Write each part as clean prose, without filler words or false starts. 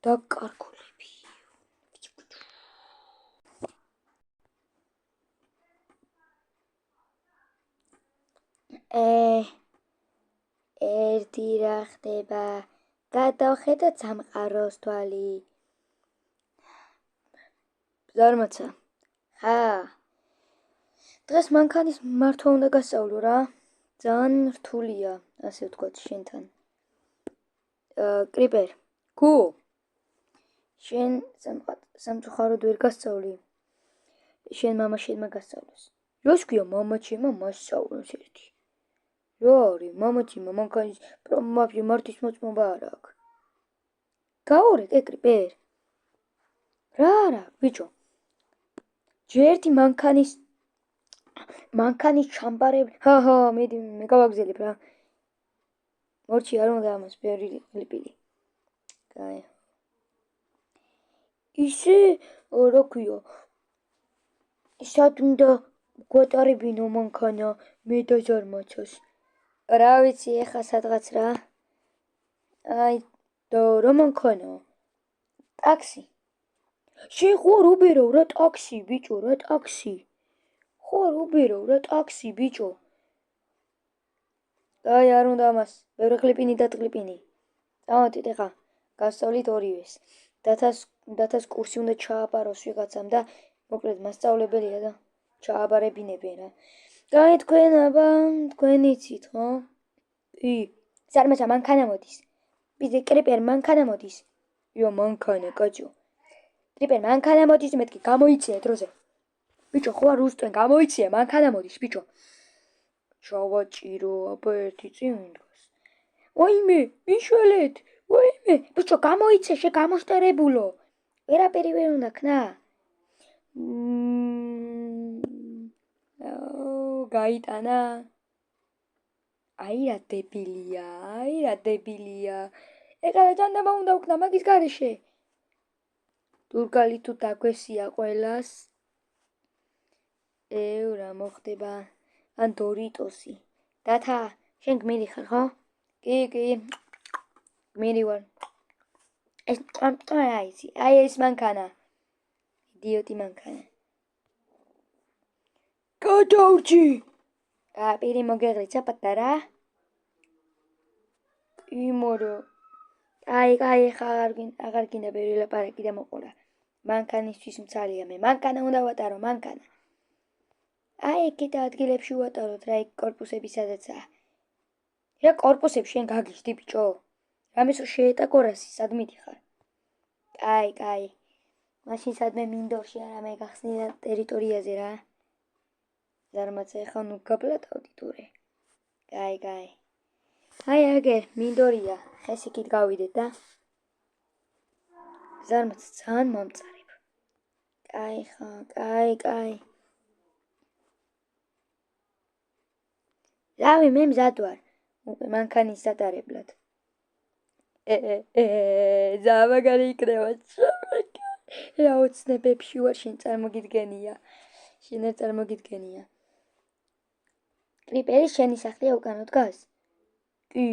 დაკარგულები. ერთი რა ხდება? გადავხედოთ სამყაროს თვალი. ზარმაცა. ხა. დღეს მანქანის მართვა უნდა გასწავლო რა. ძალიან რთულია, ასე ვთქვათ შენთან. კრიპერ. გუ. შენ სამწუხაროდ ვერ გასწავლი. შენ მამა შენმა გასწავლოს. რას ქვია მამა ჩემმა მასწავლოს ერთი. რა არის მამაჩემმა მანქანის მართვის მოწმობა არ აქვს. გაურეკ კრიპერ. რა არა ბიჭო. ჯერ ერთი მანქანის ჩამბარები. მე გავაგზელებ რა. მორჩი არ უნდა ამას ბევრი ლიპილი. კაი. ისე რა ქვია? სად უნდა გვატარებინო მანქანა მე და ზარმაცას? რა ვიცი ეხა სადღაც რა. აი და რა მანქანა? ტაქსი. შენ ხوار უბერავ რა ტაქსი ბიჭო რა ტაქსი. ხوار უბერავ რა ტაქსი ბიჭო. აი არ უნდა ამას. ბევრი ყლიპინი და ტყლიპინი. წავედით ეხა. გასწავლით ორივეს. დათას კურსი უნდა ჩააბაროს ვიღაცამ და მოკლედ მასწავლებელია და ჩააბარებინებენ რა. აი თქვენ აბა თქვენ იცით ხო? კი. ზარმაცა მანქანა მოდის. ბიძე კრიპერ მანქანა მოდის. იო მანქანა კაჭო. კრიპერ მანქანა მოდის მეთქი გამოიწია დროზე. ბიჭო ხო არ უსტვენ გამოიწია მანქანა მოდის ბიჭო. ჩავაჭირო აბა ერთი წინ მინდოს. ვაიმე მიშველეთ. ვაიმე ბიჭო გამოიწე შე გამოშტერებულო. ვერაფერი ვერ უნდა ქნა. გაიტანა. აი რა დებილია. ეხლა ჯანდაბა უნდა ვქნა მაგის გარეშე. ტურკალი თუ დაგვესია ყველას. რა მოხდება? ან დორიტოსი. დათა, შენ გმირი ხარ ხო? კი. გმირი ვარ. აი ეს მანქანა. იდიოტი მანქანა. გადავრჩი. პირი მოგეღრიცა პატარა. იმორო. აი ხა აღარ გინდა ბევრი ლაპარაკი და მოყოლა. მანქანისთვის მცალია მე. მანქანა უნდა ვატარო მანქანა. აი კიდე ადგილებში ვატაროთ რა იქ კორპუსები სადაცაა. რა კორპუსები შენ გაგიჟდი ბიჭო? რამეს შეეტაკორასი სად მიდიხარ? კაი. მაშინ სადმე მინდორში არა მე გახსნი და ტერიტორიაზე რა. ზარმაცა ეხა ნუ გაპლატავდი თურე. კაი. აი აგერ მინდორია. ხეს იქით გავიდეთ და. ზარმაცა ძალიან მომწარებ. კაი ხა, კაი. რავი მე მზად ვარ. მანქანის დატარებლად. ზამაგარი იქნება. რა ოცნებებში ვარ შენ წარმოგიდგენია. კრიპერი შენი სახლია უკანო დგას? კი.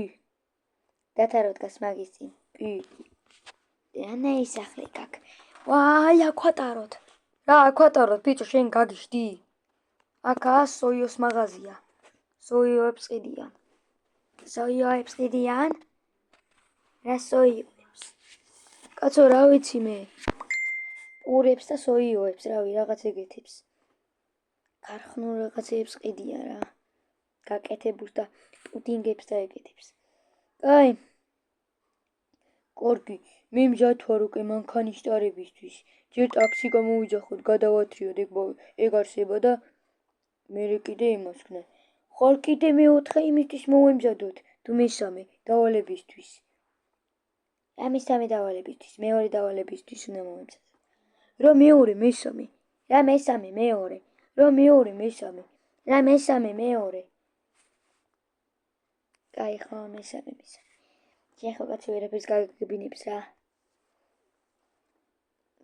დათარო დგას მაგის წინ? კი. რანა ის სახლი გაკ. ვაი აქვატაროთ. რა აქვატაროთ ბიჭო შენ გაგიჟდი? აქაა სოიოს მაღაზია. სოიოებს ყიდიან? რა სოიოებს? კაცო რა ვიცი მე. პურებს და სოიოებს რავი რაღაც ეგეთებს. ქარხნულ რაღაცებს ყიდიან რა. გაკეთებულს და პუდინგებს და ეგეთებს. კაი. კორგი, მე მზად ვარ უკვე მანქანის ტარებისთვის. ჯერ ტაქსი გამოვიძახოთ, გადავათრიოთ ეგ არსება და მერე კიდე იმას ქნა. ხარ კიდე მეოთხე იმისთვის მოვემზადოთ, თუ მესამე დავალებისთვის. რა მესამე დავალებისთვის, მეორე დავალებისთვის უნდა მოვემზადოთ. რა მეორე, მესამე. რა მესამე, მეორე. რა მეორე, მესამე. რა მესამე, მეორე. კაი ხო, მესამე. შენ ხო კაცი ვერაფერს გაგებინებს რა.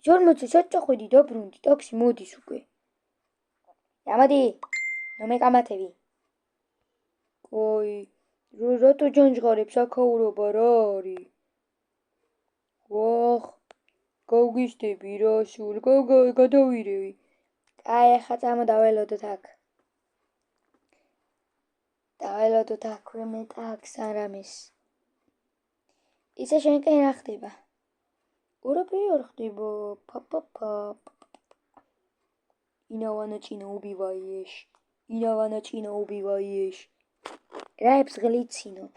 ზარმაცა საწახვედი დაბრუნდი, ტაქსი მოდის უკვე. გამოდი, ნუ მეკამათები. კოი, რატო ჯანჯღარებს აქაურობა რა არის? ვახ, გავგიშდები რა სულ, გადავირევი. კაი, ახლა წამოდაველოდოთ აქ. დაველოდოთ აქვე მეტაკს არამის. ისა შენკენ რა ხდება? ურაფერი არ ხდება, ინავანაჭინა უბივაიეშ. რაებს ღლიცინობ.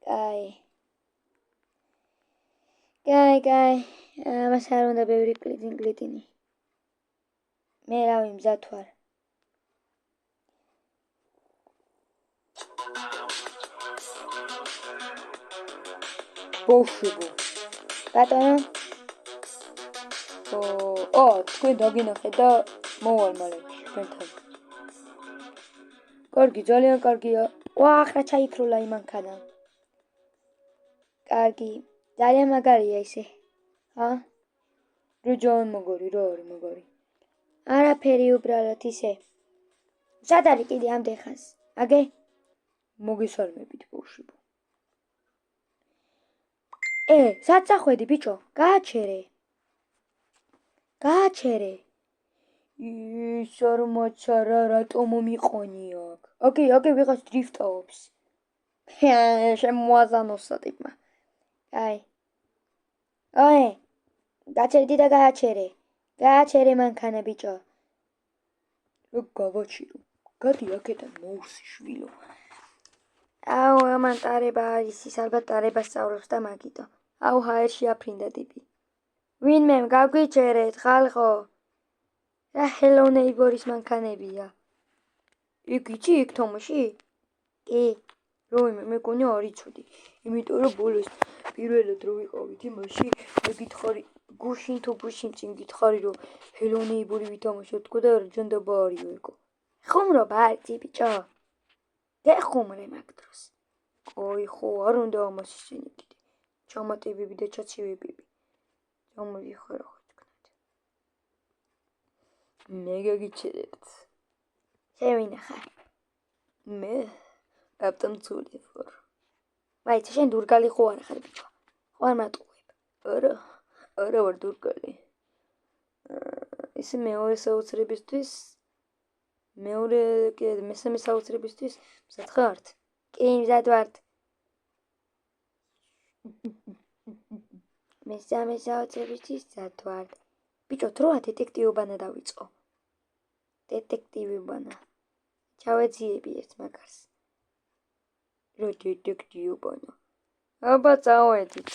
კაი. ამას არ უნდა ბევრი კლიტინი. მე რავი მზად ვარ. ბავშვებო. ბატონო. თქვენ დაგინახეთ და მოვალ მალე თქვენთან. კარგი, ძალიან კარგია. ვახ, რა ჩაიქრულა იმანქანა. კარგი, ძალიან მაგარია ისე. რა ძალიან მაგარი, რა არის მაგარი? არაფერი უბრალოდ ისე. სად არის კიდე ამდენ ხანს? აგე? მოგესალმებით, ბავშვებო. სად წახვედი, ბიჭო? გააჩერე. ის არ მაცა რა, რატო მომიყვანი აქ? აგე ვიღაც დრიფტაობს. შემოაზანოსა ტიპმა. აი. გაჩერდი და გააჩერე. გააჩერე მანქანა, ბიჭო. რა გავაჩირო? გადი აქედან მოუსი შვილო. ამან ტარება არის ის, ალბათ ტარებას სწავლობს და მაგიტო. ჰაერში აფრინდა ტიპი. ვინმე გაგვიჩერეთ, ხალხო. რა Hello Neighbor-ის მანქანებია. იქ იცი, იქ თამაში? კი. როიმე მეკონა არ იცოდი. იმიტომ რომ ბოლოს პირველად რო ვიყავით იმაში, მე გითხარი გუშინ თუ გუშინ წინ გითხარი რომ Hello Neighbor-ი ვითამაშოთ თქო და ჯანდაბა არისო ეკო. ხუმრობა არის ბიჭო. გეხუმრე მაგ დროს. ხო, არ უნდა ამას ისინი კიდე. ჩამატებები და ჩაცივებები. გამოდი ხარ ხო თქვნათ. მე გაგიჩერებთ. შევინახარ. მე აპტომცული ხარ. მაიცა შენ დურგალი ხო არ ხარ ბიჭო? ხო არ მატყუებ. არა ვარ დურგალი. ისე მეორე საოცრებისთვის მესამე საოცრებისთვის მზად ხართ? კი, მზად ვართ. მესამე საოცრებისთვის მზად ვართ. ბიჭო, დროა დეტექტივობანა დავიწყო. დეტექტივობანა. ჩავეძიები ერთ მაგარს. რა დეტექტივობანა? აბა წავედით.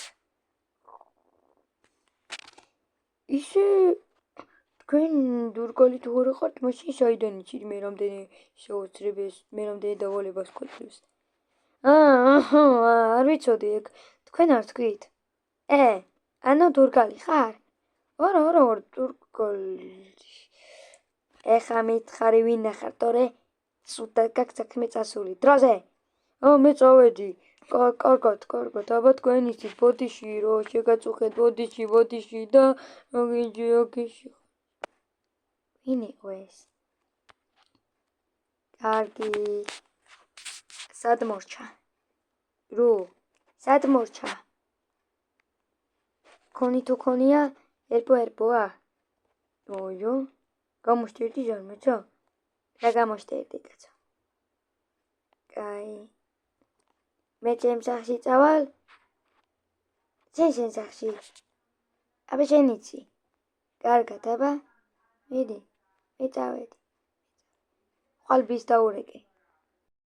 ისე თქვენ დურგალი თუ არა ხართ, მაშინ საიდან იცით მე რამდენი საოცრებას, მე რამდენი დავალებას გვაძლევს? არ ვიცოდი ეგ. თქვენ არ თქვით? ანუ დურგალი ხარ? არა ვარ დურგალი. ეხა მითხარი ვინ ახარ, თორე სულ გაქვს საქმე წასული. დროზე. მე წავედი. კარგად. აბა თქვენ იცით ბოდიში რო შეგაწუხეთ ბოდიში და აგიში. ვინ იყო ეს? კარგი. სად მორჩა? რო? სად მორჩა? ქონი თუ ქონია? ერბოა? ოიო. გამოშტერდი ჟარმაცა? რა გამოშტერდი კაცო? კაი. მე ჩემ სახში წავალ? შენ სახში? აბა შენ იცი? კარგად, აბა? მიდი, მე წავედი. ხვალბის დაურეკე.